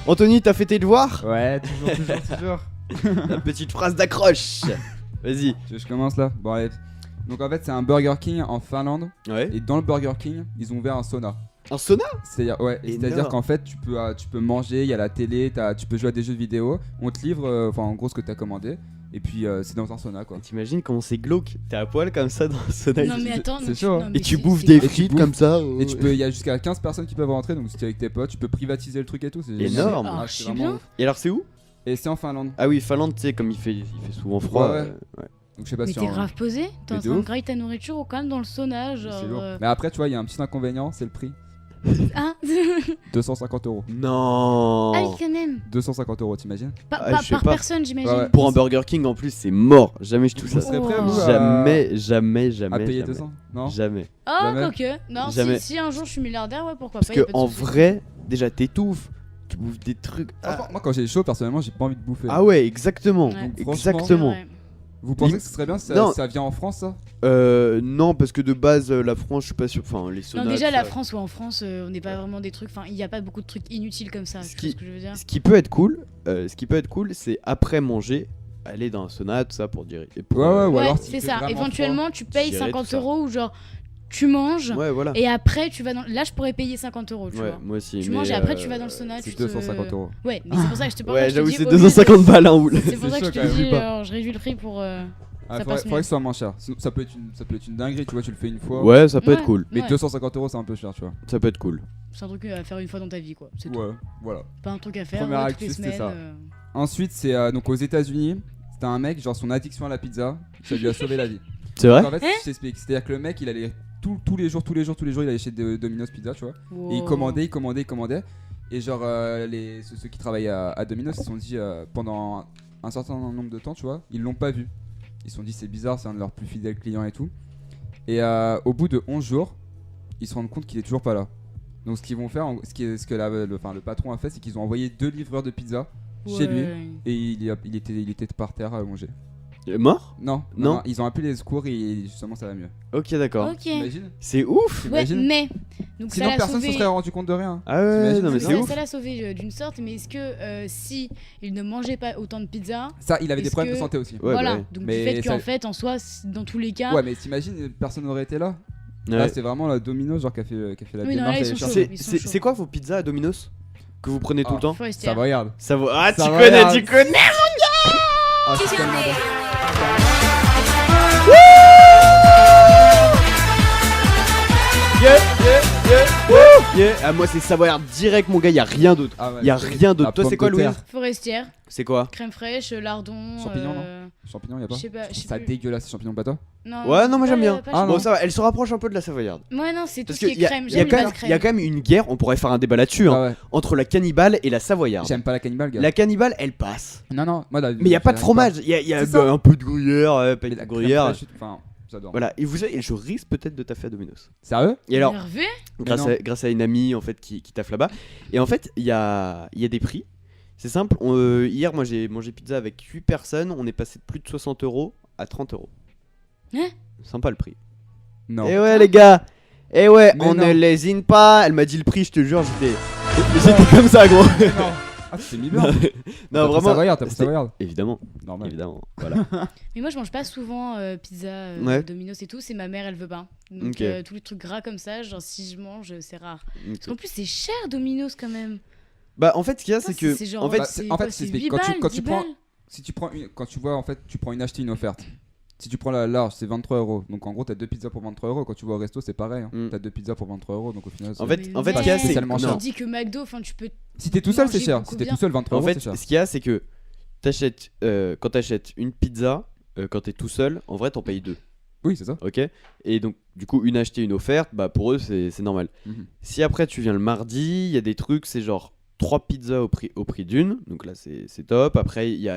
Anthony, t'as fait tes devoirs? Ouais, toujours. La petite phrase d'accroche. Vas-y. Tu veux que je commence là? Bon, allez. Donc en fait, c'est un Burger King en Finlande. Ouais. Et dans le Burger King, ils ont ouvert un sauna. Un sauna? C'est-à-dire qu'en fait, tu peux manger, il y a la télé, tu peux jouer à des jeux vidéo. On te livre, en gros, ce que t'as commandé. Et puis, c'est dans un sauna, quoi. T'imagines comment c'est glauque? T'es à poil comme ça dans le sauna. Non mais attends, c'est chaud, hein. Et tu bouffes des grave. frites comme ça. Et il y a jusqu'à 15 personnes qui peuvent rentrer. Donc si t'es avec tes potes, tu peux privatiser le truc et tout. C'est énorme. Ah, c'est archi bien. ouf. Et alors, c'est où? Et c'est en Finlande. Ah oui, Finlande, tu sais, comme il fait souvent froid. Ouais. Donc je sais pas Mais si t'es grave posé? T'es en Mais de train de ouf. grailler ta nourriture ou quand même dans le sauna, C'est genre. lourd. Mais après, tu vois, il y a un petit inconvénient, c'est le prix. Ah 250 €. Non. Ah oui, quand même. 250 €, t'imagines? Ah, je sais Par pas. personne, j'imagine. Ouais. Pour un Burger King en plus, c'est mort. Jamais je touche Vous ça. serez prêts, Oh. vous, Jamais. à payer jamais. 200? Non. Jamais. Oh, Jamais. quoique. Non, Jamais. si un jour je suis milliardaire, ouais, pourquoi Parce pas. y a que pas de en souci. vrai, déjà t'étouffes. Tu bouffes des trucs. Franchement, moi, quand j'ai chaud, personnellement, j'ai pas envie de bouffer. Ah ouais, exactement. Ouais. Donc, Exactement. Ouais. Vous pensez que ce serait bien si Non. ça vient en France, ça? Non, parce que de base, la France, je suis pas sûr. Enfin, les saunas. Non, déjà, tout la ça. France ou en France, on n'est pas vraiment des trucs. Enfin, il n'y a pas beaucoup de trucs inutiles comme ça. Ce Tu vois ce que je veux dire? Ce qui peut être cool, c'est après manger, aller dans un sauna, tout ça pour dire. Et pour, Ouais, ou Ouais, alors, si c'est il fait ça. vraiment Éventuellement, tu payes Gérer tout 50 ça. € ou genre tu manges Ouais, voilà. et après tu vas dans. Là, je pourrais payer 50 €, tu Ouais, vois. moi aussi. Tu mais, manges et après tu vas dans le sauna. C'est tu 250 te... €. Ouais, mais c'est pour ça que je te parle. Ouais, je te j'avoue, dis, c'est au lieu de- 250 balles, hein, oula. C'est pour ça que je chaud, te quand dis, même. genre, je réduis le prix pour. Ah, Ça faudrait passe que mieux. ce soit moins cher. Sinon, ça peut être une dinguerie, tu vois, tu le fais une fois. Ouais, ça peut être Ouais. cool. Mais Ouais. 250 €, c'est un peu cher, tu vois. Ça peut être cool. C'est un truc à faire une fois dans ta vie, quoi. C'est tout. Ouais, voilà. Pas un truc à faire Première toutes les actu, c'était semaines. ça. Ensuite, c'est donc aux États-Unis. C'était un mec, genre son addiction à la pizza, ça lui a sauvé la vie. C'est vrai? Donc, en fait, je t'explique. C'est-à-dire que le mec, il allait tous les jours, il allait chez Domino's Pizza, tu vois. Wow. Et il commandait. Et genre, ceux qui travaillent à Domino's, ils se sont dit pendant un certain nombre de temps, tu vois, ils l'ont pas vu. Ils se sont dit, c'est bizarre, c'est un de leurs plus fidèles clients et tout. Et au bout de 11 jours, ils se rendent compte qu'il est toujours pas là. Donc, ce qu'ils vont faire, ce que le patron a fait, c'est qu'ils ont envoyé 2 livreurs de pizza chez lui. Ouais. Et il était par terre à manger. Mort? Non, ils ont appelé les secours et justement, ça va mieux. Ok, d'accord. Ok. T'imagines? C'est ouf! Ouais, T'imagines? mais. Donc Sinon, ça l'a personne se sauvé. serait rendu compte de rien. Ah ouais, T'imagines? non, mais c'est Ouais, ouf! ça l'a sauvé d'une sorte, mais est-ce que si il ne mangeait pas autant de pizza, Ça, il avait des Est-ce problèmes de que- santé aussi. Ouais, voilà. bah ouais. Donc Mais du fait ça- qu'en fait, en soi, dans tous les cas. Ouais, mais t'imagines, personne n'aurait été là. Là, Ouais. c'est vraiment la Domino genre qui a fait la Oui, non, démarche là, ils d'aller sont chercher. chauds. Ils sont chauds. C'est quoi vos pizzas à Domino's? Que vous prenez tout le temps? Forestière. Ça va, regarde. Ça va. Ah, tu Ça va, connais, regarde. tu connais! Ah, c'est tellement bon. Yeah. Ah, moi, c'est Savoyard direct, mon gars, y a rien d'autre. Ah ouais, Y a c'est- rien d'autre. la Toi, pomme c'est quoi, de Louise? terre. Forestière, C'est quoi? crème fraîche, lardon. Champignons, Champignons, y'a pas? Je sais pas. je sais Ça plus. dégueulasse, ces champignons pas toi? Non, Ouais, non, moi pas j'aime le- bien. pas Ah, le- Bon, non. ça va, elle se rapproche un peu de la Savoyarde. Ouais, non, c'est tout Parce ce qui est qu'il y a, crème. y a J'aime les quand bases même, crème. y a quand même une guerre, on pourrait faire un débat là-dessus, hein, Ah ouais. entre la cannibale et la Savoyarde. J'aime pas la cannibale, gars. La cannibale, elle passe. Non, moi, Mais y a pas de fromage, y a C'est ça. un peu de gruyère, pas Mais de la gruyère. crème fraîche, enfin, j'adore. Voilà, et vous savez, je risque peut-être de taffer à Domino's. Sérieux? Et alors, Hervé grâce non. à une amie en fait qui taffe là-bas. Et en fait, il y a des prix. C'est simple. Hier, moi j'ai mangé pizza avec 8 personnes. On est passé de plus de 60 € à 30 €. Hein? Sympa le prix. Non. Et ouais, les gars. Et ouais, Mais on non. ne lésine pas. Elle m'a dit le prix, je te jure, j'étais comme ça, gros. Non. Ah, c'est mis bien. Non, vraiment. T'as pour c'était- Savoyard. Évidemment, Normal. évidemment. Voilà. Mais moi, je mange pas souvent pizza, Ouais. Domino's et tout. C'est ma mère, elle veut pas. Donc, Ok. tous les trucs gras comme ça, genre si je mange, c'est rare. Ok. Parce qu'en plus, c'est cher Domino's quand même. Bah, en fait, ce qu'il y a, c'est Non, que. c'est genre- En fait, Bah, c'est en quoi, fait, c'est c'est 8 quand tu balles, quand 10 tu prends balles. si tu prends quand tu vois en fait tu prends une achetée une offerte. Si tu prends la large, c'est 23 €. Donc en gros, t'as 2 pizzas pour 23 €. Quand tu vas au resto, c'est pareil. Hein. Mm. T'as 2 pizzas pour 23 €. Donc au final, En c'est- fait, Mais ce qu'il y a, mec, c'est. spécialement Je cher. te dis que McDo, enfin, tu peux. si t'es tout seul, c'est manger cher. beaucoup Si t'es bien. tout seul, 23 En €, fait, c'est cher. ce qu'il y a, c'est que t'achètes, quand t'achètes une pizza, quand t'es tout seul, en vrai, t'en payes 2. Oui, c'est ça. Ok? Et donc, du coup, une achetée, une offerte, bah pour eux, c'est normal. Mhm. Si après, tu viens le mardi, il y a des trucs, c'est genre 3 pizzas au prix d'une. Donc là, c'est top. Après, il y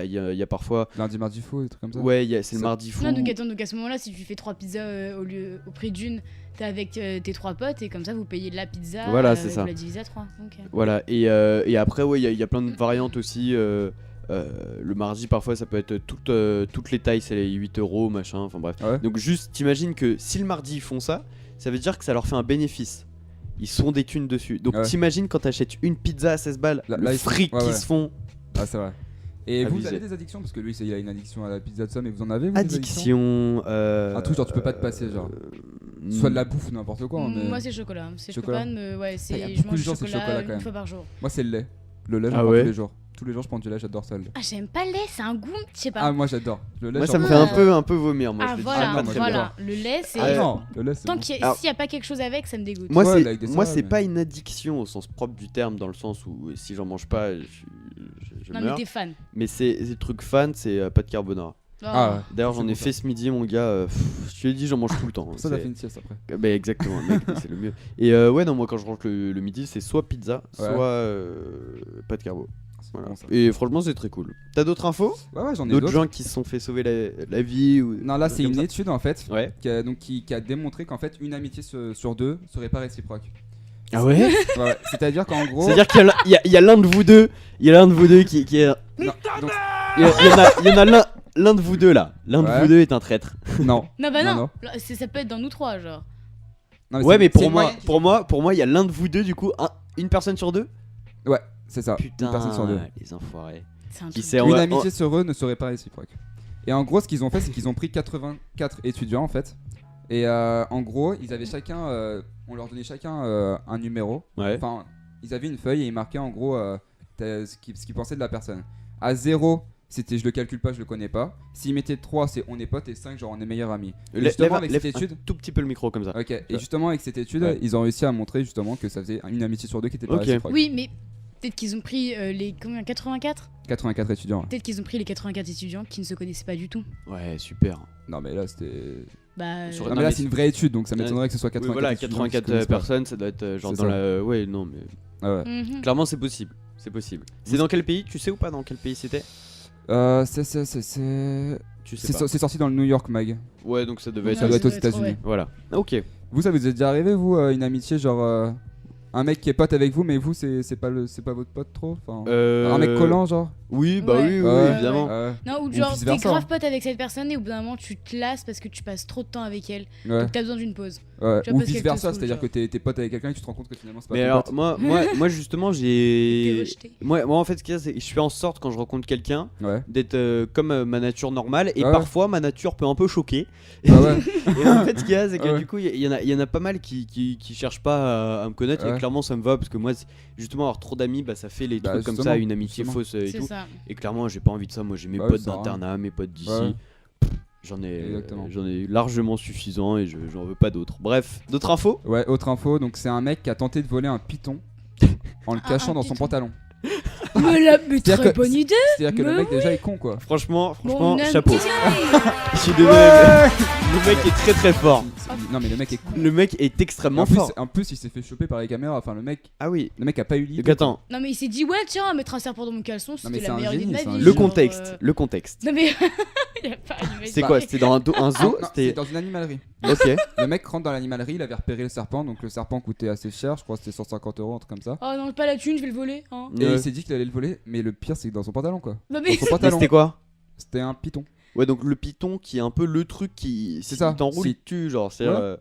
a parfois. Lundi, mardi fou, des trucs comme ça. Ouais, c'est le Ça- mardi fou. Non, donc attends, donc à ce moment-là, si tu fais 3 pizzas au prix d'une, t'es avec tes 3 potes et comme ça, vous payez la pizza. Voilà, c'est ça. Vous la divisez à 3. Ok. Voilà. Et après, ouais, il y a plein de variantes aussi. Le mardi, parfois, ça peut être toutes les tailles, c'est les 8 €, machin. Enfin bref. Ah ouais. Donc juste, t'imagines que si le mardi ils font ça, ça veut dire que ça leur fait un bénéfice. ils sont des thunes dessus. Donc Ouais. t'imagines quand t'achètes une pizza à 16 balles, Là, le ils font- fric ouais, qu'ils ouais. se font. Ah, c'est vrai. Et vous Abusé. avez des addictions? Parce que lui, il a une addiction à la pizza de ça, mais vous en avez vous, des addictions? Addiction. Un truc genre tu peux pas te passer, genre. Soit de la bouffe ou n'importe quoi. hein, mais... Moi, c'est chocolat. C'est Chocolat. chocolat, mais ouais, y a c'est. Je beaucoup de mange gens, du c'est le chocolat chocolat, quand une même. fois par jour. Moi, c'est le lait. Le lait, j'en Ah prends ouais tous les jours. Tous les jours, je prends du lait, j'adore ça. Le lait. Ah, j'aime pas le lait, c'est un goût, je sais pas. Ah, moi, j'adore. Le lait, Moi j'en ça me prends fait tous les un peu vomir. Moi, Ah, je le dis voilà, pas très bien. voilà. Le lait, c'est. jours. Ah non, le lait, c'est Tant bon. qu'il y Alors- s'il y a pas quelque chose avec, ça me dégoûte. Moi, Ouais, c'est avec des moi salades, c'est mais- pas une addiction au sens propre du terme, dans le sens où si j'en mange pas, je Non, mais meurs. t'es fan. Mais c'est le truc fan, c'est pas de carbonara. Ah, ouais. D'ailleurs, C'est j'en ai bon, ça. fait ce midi, mon gars. Je te l'ai dit, j'en mange tout le temps. Ça, t'as C'est- fait une sieste après. Bah, exactement, mec, c'est le mieux. Et ouais, non, moi quand je rentre le midi, c'est soit pizza, Ouais. soit pas de carbo. C'est Voilà. bon, ça. Et franchement, c'est très cool. T'as d'autres infos? Ouais, j'en ai D'autres d'autres. gens qui se sont fait sauver la vie ou... Non, là, c'est comme une ça étude en fait Ouais. qui a démontré qu'en fait, une amitié sur deux serait pas réciproque. Ah ouais? Ouais, c'est-à-dire qu'en gros. C'est-à-dire qu'il y a l'un de vous deux, qui est... Non, donc- Il y en a l'un de vous deux là. L'un de Ouais. vous deux est un traître. non. Non, bah Non, non. non. Là, ça peut être dans nous trois, genre. Non, Ouais, c'est- mais c'est pour une moi, moyenne qui- pour moi, il y a l'un de vous deux du coup, une personne sur deux. Ouais, c'est ça. Putain, Une personne sur deux. les enfoirés. C'est un Qui truc. sait, Une amitié sur eux ne serait pas réciproque. Et en gros, ce qu'ils ont fait, c'est qu'ils ont pris 84 étudiants en fait. Et en gros, ils avaient chacun, on leur donnait chacun un numéro. Ouais. Enfin, ils avaient une feuille et ils marquaient en gros ce qu'ils pensaient de la personne. À 0, c'était je le calcule pas, je le connais pas. S'ils mettaient 3, c'est on est potes et 5, genre on est meilleurs amis. Et justement, avec cette étude. un tout petit peu le micro comme ça. Ok, et justement, avec cette étude, Ouais. ils ont réussi à montrer justement que ça faisait une amitié sur deux qui était pas Ok. réciproque. Oui, mais peut-être qu'ils ont pris les. Combien 84. 84 étudiants. Peut-être qu'ils ont pris les 84 étudiants qui ne se connaissaient pas du tout. Ouais, super. Non, mais là, c'était. Bah. Sur- Non, Non, mais là, mais c'est une vraie étude donc ça m'étonnerait que ce soit Oui, 84 voilà, étudiants qui se 84 connaissent pas. personnes, ça doit être genre C'est dans ça. la. Ouais, non, mais. Ah ouais. Mhm. Clairement, c'est possible. C'est possible. C'est dans quel pays? Tu sais ou pas dans quel pays c'était? Tu sais pas. C'est sorti dans le New York Mag. Ouais, donc ça devait Ça être. doit être aux doit être, États-Unis. ouais. Voilà. Ok. Vous, ça vous est déjà arrivé, vous, une amitié, genre un mec qui est pote avec vous, mais vous, c'est pas votre pote trop enfin, un mec collant, genre Oui, bah Ouais. oui, oui, Ouais. évidemment. Ouais. Non, ou Ou genre vice t'es versa, grave hein. pote avec cette personne et au bout d'un moment tu te lasses parce que tu passes trop de temps avec elle. Ouais. Donc t'as besoin d'une pause. Ouais. Tu vois, Ou parce vice qu'elle te versa, saoule, c'est-à-dire genre. que t'es pote avec quelqu'un et tu te rends compte que finalement c'est pas Mais ton alors, pote. moi justement, T'es j'ai. rejeté. Moi, en fait, ce qu'il y a, c'est que je fais en sorte quand je rencontre quelqu'un Ouais. d'être comme ma nature normale et Ouais. parfois ma nature peut un peu choquer. Ah ouais. Et en fait, ce qu'il y a, c'est que Ouais. du coup, il y en a pas mal qui cherchent pas à me connaître et Ouais. clairement ça me va parce que moi, justement, avoir trop d'amis, bah ça fait les Bah, trucs comme justement, ça, une amitié justement. fausse et C'est tout. ça. Et clairement, j'ai pas envie de ça. Moi, j'ai mes Bah, potes ça sert à rien. d'internat, mes potes d'ici. Ouais. J'en Exactement. ai largement suffisant et j'en veux pas d'autres. Bref, d'autres infos? Ouais, autre info, donc c'est un mec qui a tenté de voler un python en le Un cachant dans son python. pantalon. Mais la mais C'est-à-dire très que- bonne idée. C'est-à-dire que le Mais mec déjà est con quoi. Franchement, Mon chapeau. amitié. Je suis désolé. Le mec est très très fort. Non mais le mec est con. Le mec est Et extrêmement en, plus, fort. en plus, il s'est fait choper par les caméras. Enfin, le mec Ah oui. a pas eu l'idée. Donc attends, Non mais il s'est dit ouais tiens on va mettre un serpent dans mon caleçon, mais c'était c'est la un meilleure idée de génie, ma c'est un vie. génie. le genre, contexte, le contexte. Non mais il a pas allumé C'est ça. quoi? C'était dans un zoo? Non, c'est C'était dans une animalerie. ok. Le mec rentre dans l'animalerie, il avait repéré le serpent, donc le serpent coûtait assez cher, je crois que c'était 150 €, un truc comme ça. Oh non pas la thune, je vais le voler. Hein. Et Ouais. il s'est dit qu'il allait le voler, mais le pire c'est que dans son pantalon quoi. Non Dans mais son Mais pantalon. c'était quoi? C'était un python. Ouais, donc le python qui est un peu le truc qui C'est si ça, il t'enroule si- il te tue, genre c'est Ouais.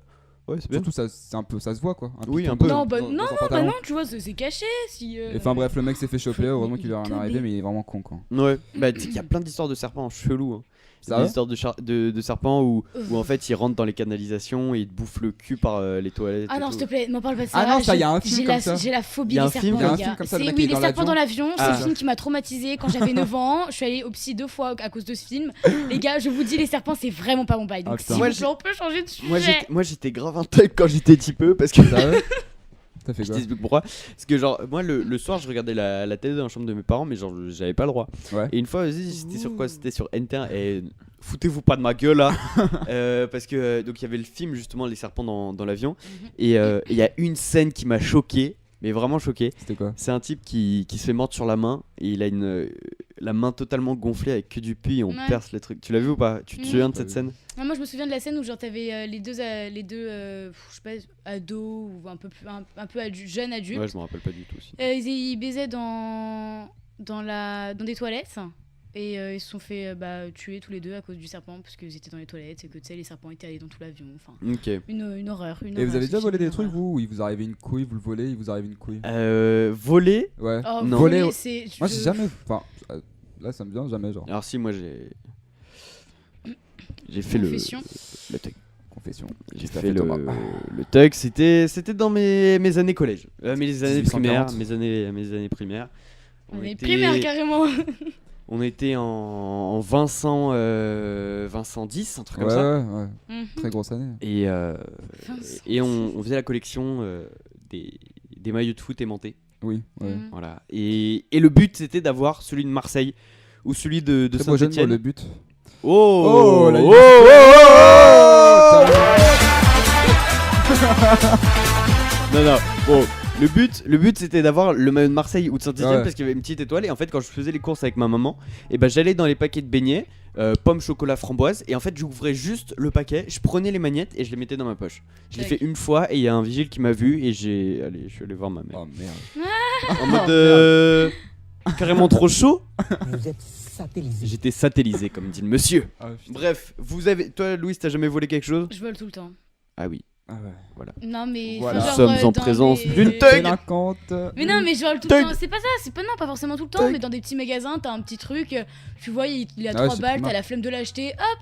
Ouais, c'est bien. Surtout ça, c'est un peu, ça se voit quoi. Oui, python un peu. dans- non bah dans non son bah pantalon. non tu vois c'est caché si. Et enfin bref, le mec s'est fait choper, heureusement qu'il lui a rien Teubé. arrivé, mais il est vraiment con quoi. Ouais, bah tu sais qu'il y a plein d'histoires de serpents chelous. Hein. Ça Des va histoires de serpents où en fait ils rentrent dans les canalisations et ils te bouffent le cul par les toilettes. Ah et non, tout. s'il te plaît, m'en parle pas de ça. Ah non, ça, J'ai- y a un film j'ai comme la, ça. j'ai la phobie Y a des un film, serpents, y a un les film gars. comme ça, le C'est mec oui, est les dans serpents dans l'avion, c'est Ah. le film qui m'a traumatisé quand j'avais 9 ans. Je suis allée au psy 2 fois à cause de ce film. Les gars, je vous dis, les serpents, c'est vraiment pas mon bail. Ah, Donc, putain. si Moi, vous plaît, on peut changer de sujet. Moi j'étais grave un thug quand j'étais petit peu parce que Ça va T'as fait je quoi t'explique pourquoi. Parce que genre moi le soir je regardais la télé dans la chambre de mes parents mais genre j'avais pas le droit. Ouais. Et une fois vas-y c'était sur quoi? C'était sur NT1 et foutez-vous pas de ma gueule là. Parce que donc il y avait le film justement les serpents dans l'avion et il y a une scène qui m'a choqué. Mais vraiment choqué. C'était quoi? C'est un type qui se fait mordre sur la main et il a la main totalement gonflée avec que du pus et on Ouais. perce les trucs. Tu l'as vu ou pas? Tu te Mhm. souviens de Pas cette vu. scène? Non, moi, je me souviens de la scène où genre t'avais les deux, je sais pas, ados ou un peu jeunes adultes. Ouais, je me rappelle pas du tout aussi. Ils baisaient dans des toilettes. Et ils se sont fait tuer tous les deux à cause du serpent parce qu'ils étaient dans les toilettes et que tu sais les serpents étaient allés dans tout l'avion. Enfin, Ok. une horreur. Et vous avez déjà volé des trucs, vous, où il vous arrivait une couille, vous le volez, il vous arrive une couille? Voler. Ouais. Oh, Non. voler, Voler, c'est. Moi, j'ai jamais. Enfin, là, ça me vient jamais, genre. Alors si moi j'ai fait Confession. le tug. Confession. J'ai Qu'est-ce que t'as fait Thomas le tug, c'était dans mes années collège, mes années 1840. primaires, mes années primaires. On est primaire carrément. On était en Vincent 10, un truc Ouais, comme ça. ouais. Mhm. Très grosse année. Et, Vincent et on faisait la collection des maillots de foot aimantés. Oui, ouais. Mhm. Voilà. Et le but c'était d'avoir celui de Marseille ou celui de Très beau jeune, moi, Saint-Etienne. le but. Oh, Oh, là, il oh, a fait- Non, non, bon, le but c'était d'avoir le maillot de Marseille ou de Saint-Etienne Ouais. parce qu'il y avait une petite étoile. Et en fait, quand je faisais les courses avec ma maman, et ben j'allais dans les paquets de beignets, pommes, chocolat, framboise. Et en fait, j'ouvrais juste le paquet, je prenais les magnettes et je les mettais dans ma poche. Je l'ai Tac. fait une fois et il y a un vigile qui m'a vu et je suis allé voir ma mère. Oh merde. En mode carrément trop chaud. Vous êtes satellisé. J'étais satellisé, comme dit le monsieur. Ah, putain. Bref, toi, Louise, t'as jamais volé quelque chose? Je vole tout le temps. Ah oui. Ah ouais. Non mais. Voilà. enfin, Nous genre, sommes en dans présence des- d'une thug. Délinquante. Mais non, mais je vole tout Thug. le temps. C'est pas ça, c'est pas non, pas forcément tout le temps, Thug. mais dans des petits magasins, t'as un petit truc, tu vois, il a Ah ouais, 3 c'est balles, prima. t'as la flemme de l'acheter, hop,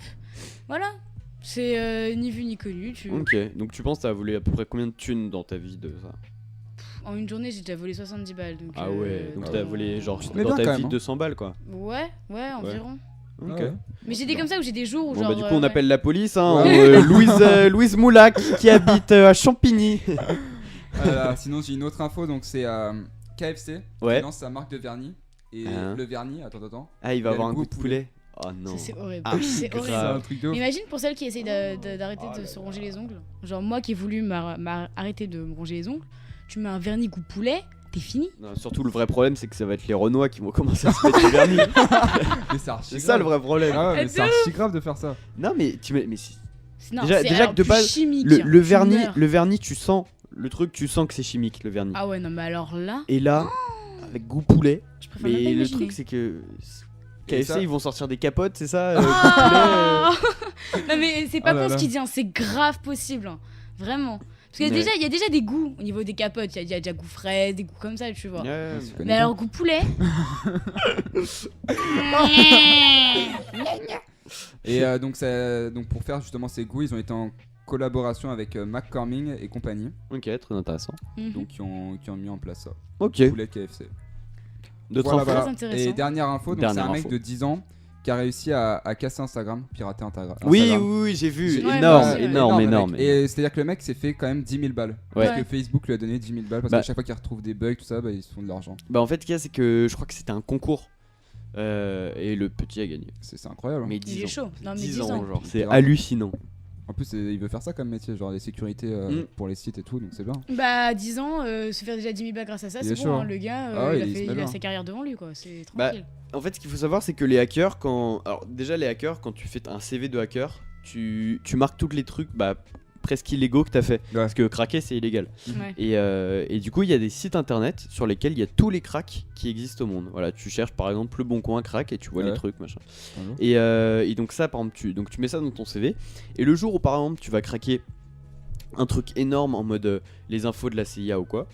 voilà. C'est ni vu ni connu. Ok, donc tu penses que t'as volé à peu près combien de thunes dans ta vie de ça? En une journée, j'ai déjà volé 70 balles. Donc, Ah ouais, donc dans- t'as volé genre Mais dans bien, ta quand vie même, hein. 200 balles quoi. Ouais, environ. Ok. Ah ouais. Mais j'ai des comme ça où j'ai des jours où Bon genre. bah du coup on ouais. appelle la police hein, Ouais. Louise Moulac qui habite à Champigny. Voilà, sinon j'ai une autre info, donc c'est KFC Ouais. qui lance sa marque de vernis. Et Hein. le vernis, attends. Ah il va Il y a avoir le un goût goût de poulet. Oh non. Ça, c'est horrible. Ah, c'est grave. C'est horrible. un truc de ouf. Imagine pour celles qui essayent d'arrêter de se ronger les ongles. Genre moi qui ai voulu arrêter de me ronger les ongles, tu mets un vernis goût poulet, t'es fini. Non, surtout le vrai problème c'est que ça va être les Renois qui vont commencer à se mettre du vernis. Mais c'est archi C'est ça le grave. vrai problème. Ah ouais, mais c'est De archi grave de faire ça. Non mais mais si. Non, Déjà- c'est déjà alors que de plus base, chimique, Le tu meurs. vernis tu sens le truc, tu sens que c'est chimique le vernis. Ah ouais, non mais alors là, Et là avec goût poulet. je préfère même pas Mais le imaginer. truc c'est que Et KFC ça- ils vont sortir des capotes, c'est ça Ah non mais c'est pas Oh là con ce là. qu'il dit, hein, c'est grave possible, hein. Vraiment. Parce qu'il y a Ouais. déjà, il y a déjà des goûts au niveau des capotes, il y a déjà goût fraise, des goûts comme ça, tu vois. Ouais, Ouais, tu connais Mais bien. alors goût poulet. Et donc pour faire justement ces goûts, ils ont été en collaboration avec McCormick et compagnie, Ok, très intéressant. Mhm. donc qui ont mis en place ça. Ok, Poulet KFC. d'autres Voilà, infos voilà. Très intéressant. Et dernière info, donc c'est Dernière un mec info. de 10 ans qui a réussi à casser Instagram, pirater Instagram. Oui, oui, j'ai vu. Ouais, énorme, moi aussi, ouais. énorme, mec. énorme. Et c'est-à-dire que le mec s'est fait quand même 10 000 balles. Ouais. Parce que Facebook lui a donné 10 000 balles parce Bah. qu'à chaque fois qu'il retrouve des bugs, tout ça, bah, ils se font de l'argent. Bah en fait, ce qu'il y a, c'est que je crois que c'était un concours. Et le petit a gagné. C'est incroyable. hein. Mais Il 10 est ans. chaud. Non mais 10 10 ans, ans. genre, C'est c'est grave. hallucinant. En plus, il veut faire ça comme métier, genre les sécurités pour les sites et tout, donc c'est bien. Bah 10 ans, se faire déjà 10 000 balles grâce à ça, Il c'est est bon, chaud, hein. hein. Le gars, Ah ouais, il se met il a bien. sa carrière devant lui, quoi. C'est Bah, tranquille. En fait, ce qu'il faut savoir, c'est que les hackers, alors déjà les hackers, quand tu fais un CV de hacker, tu marques tous les trucs presque illégaux que t'as fait. Parce que craquer, c'est illégal. Ouais. Et du coup, il y a des sites internet sur lesquels il y a tous les cracks qui existent au monde. Voilà, tu cherches par exemple Le Bon Coin crack et tu vois Ouais. les trucs, machin. Bonjour. Et donc ça, par exemple, tu mets ça dans ton CV. Et le jour où par exemple tu vas craquer un truc énorme en mode les infos de la CIA ou quoi,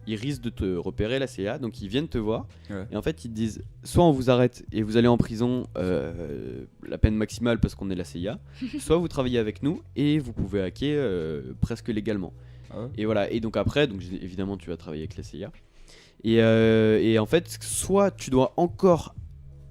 ils risquent de te repérer la CIA, donc ils viennent te voir. Ouais. Et en fait ils te disent soit on vous arrête et vous allez en prison, la peine maximale parce qu'on est la CIA, soit vous travaillez avec nous et vous pouvez hacker presque légalement. Ah ouais. Et voilà, et donc après, évidemment tu vas travailler avec la CIA. Et en fait, soit tu dois encore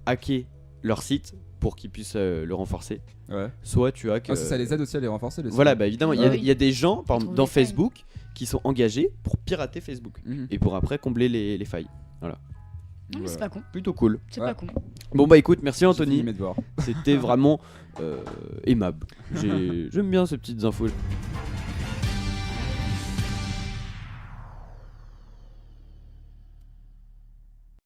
hacker leur site pour qu'ils puissent le renforcer, Ouais. soit tu hackes. Ah, ça les aide aussi à les renforcer, les Voilà, sites. bah évidemment, il Ah oui. y a des gens, par exemple, trouver dans des failles. Facebook, qui sont engagés pour pirater Facebook Mhm. et pour après combler les failles. Non mais c'est pas con, Plutôt cool. c'est Ouais. pas con. Bon bah écoute, merci J'ai fini Anthony, mes devoirs. c'était vraiment aimable. J'aime bien ces petites infos.